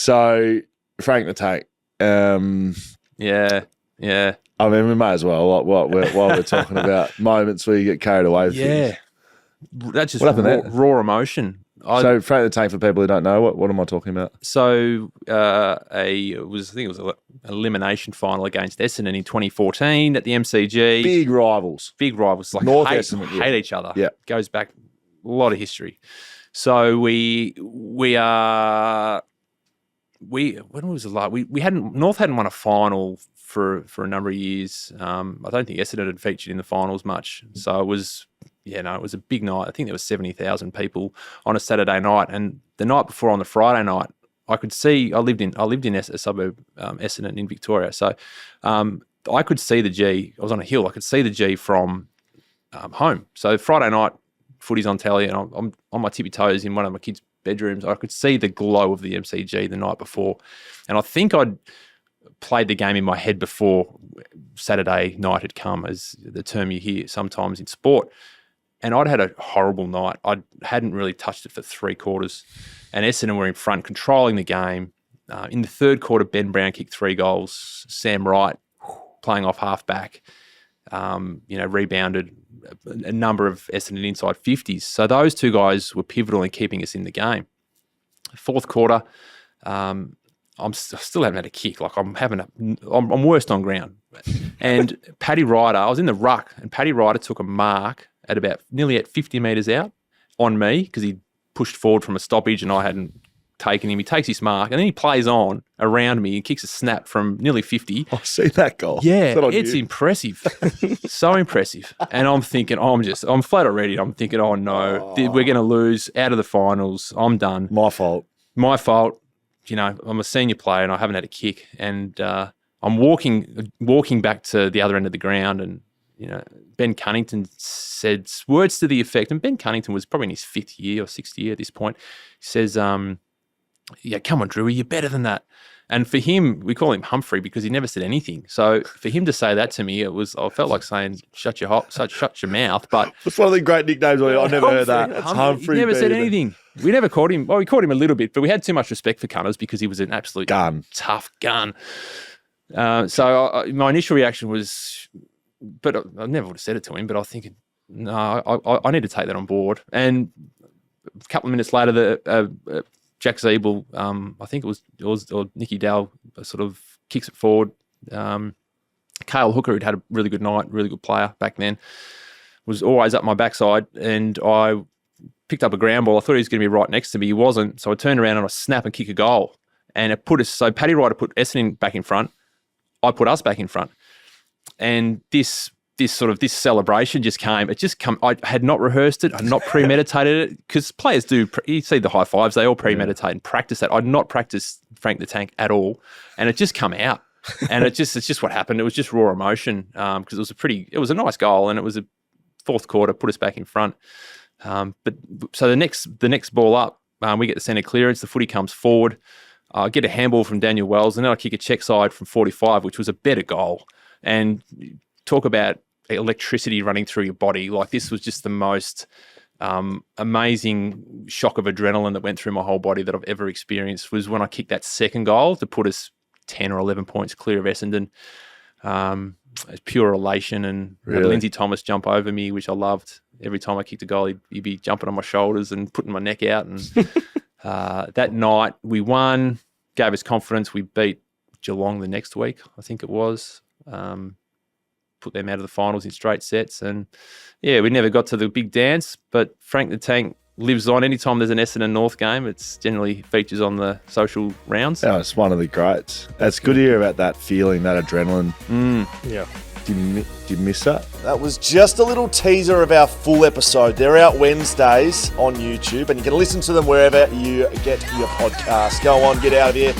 So, Frank the Tank. Yeah. I mean, we may as well, while we're talking about moments where you get carried away with things. That's just What happened there? raw emotion. So, Frank the Tank, for people who don't know, what am I talking about? So, I think it was an elimination final against Essendon in 2014 at the MCG. Big rivals. Like North hate each other. Yeah. Goes back a lot of history. So when was it like? North hadn't won a final for a number of years. I don't think Essendon had featured in the finals much. So it was a big night. I think there was 70,000 people on a Saturday night, and the night before on the Friday night, I could see. I lived in a suburb, Essendon in Victoria. So I could see the G. I was on a hill. I could see the G from home. So Friday night, footy's on telly, and I'm on my tippy toes in one of my kids' bedrooms. I could see the glow of the MCG the night before, and I think I'd played the game in my head before Saturday night had come, as the term you hear sometimes in sport. And I'd had a horrible night. I hadn't really touched it for 3 quarters, and Essendon were in front, controlling the game. In the third quarter, Ben Brown kicked 3 goals. Sam Wright, playing off half-back, rebounded a number of Essendon inside 50s. So those 2 guys were pivotal in keeping us in the game. Fourth quarter, I still haven't had a kick. Like I'm worst on ground. And Paddy Ryder, I was in the ruck, and Paddy Ryder took a mark at nearly at 50 metres out on me because he pushed forward from a stoppage and I hadn't taken him. He takes his mark and then he plays on around me and kicks a snap from nearly 50. I see that goal. Yeah, it's impressive. So impressive. And I'm thinking, I'm flat already. I'm thinking, oh no, we're going to lose out of the finals. I'm done. My fault. I'm a senior player and I haven't had a kick. And I'm walking back to the other end of the ground, and Ben Cunnington said words to the effect, and Ben Cunnington was probably in his 5th year or 6th year at this point. He says, come on, Drewy, you're better than that. And for him, we call him Humphrey because he never said anything. So for him to say that to me, I felt like saying, shut your mouth. But it's one of the great nicknames. I've never heard that. It's Humphrey. He never said anything. We never caught him. Well, we caught him a little bit, but we had too much respect for Cunners because he was an absolute tough gun. So my initial reaction was, but I never would have said it to him, but I was thinking, no, I need to take that on board. And a couple of minutes later, Jack Zeeble, I think it was or Nicky Dowell sort of kicks it forward. Cale Hooker, who'd had a really good night, really good player back then, was always up my backside, and I picked up a ground ball. I thought he was going to be right next to me. He wasn't, so I turned around and I snap and kick a goal. And it put us, so Paddy Ryder put Essendon back in front. I put us back in front. And this celebration just came. I had not rehearsed it. I had not premeditated it, because players do. You see the high fives; they all premeditate and practice that. I'd not practiced Frank the Tank at all, and it just come out. And it's just what happened. It was just raw emotion, because it was a nice goal, and it was a fourth quarter, put us back in front. But so the next ball up, we get the centre clearance. The footy comes forward. I get a handball from Daniel Wells, and then I kick a check side from 45, which was a better goal. And talk about electricity running through your body. Like, this was just the most amazing shock of adrenaline that went through my whole body that I've ever experienced, was when I kicked that second goal to put us 10 or 11 points clear of Essendon. It's pure elation, and had Lindsay Thomas jump over me, which I loved. Every time I kicked a goal, he'd be jumping on my shoulders and putting my neck out. And that night we won, gave us confidence. We beat Geelong the next week, I think it was. Put them out of the finals in straight sets. And yeah, we never got to the big dance, but Frank the Tank lives on. Anytime there's an Essendon North game, it's generally features on the social rounds. Oh, it's one of the greats. It's good to hear about that feeling, that adrenaline. Yeah. Did you miss that? That was just a little teaser of our full episode. They're out Wednesdays on YouTube, and you can listen to them wherever you get your podcast. Go on, get out of here,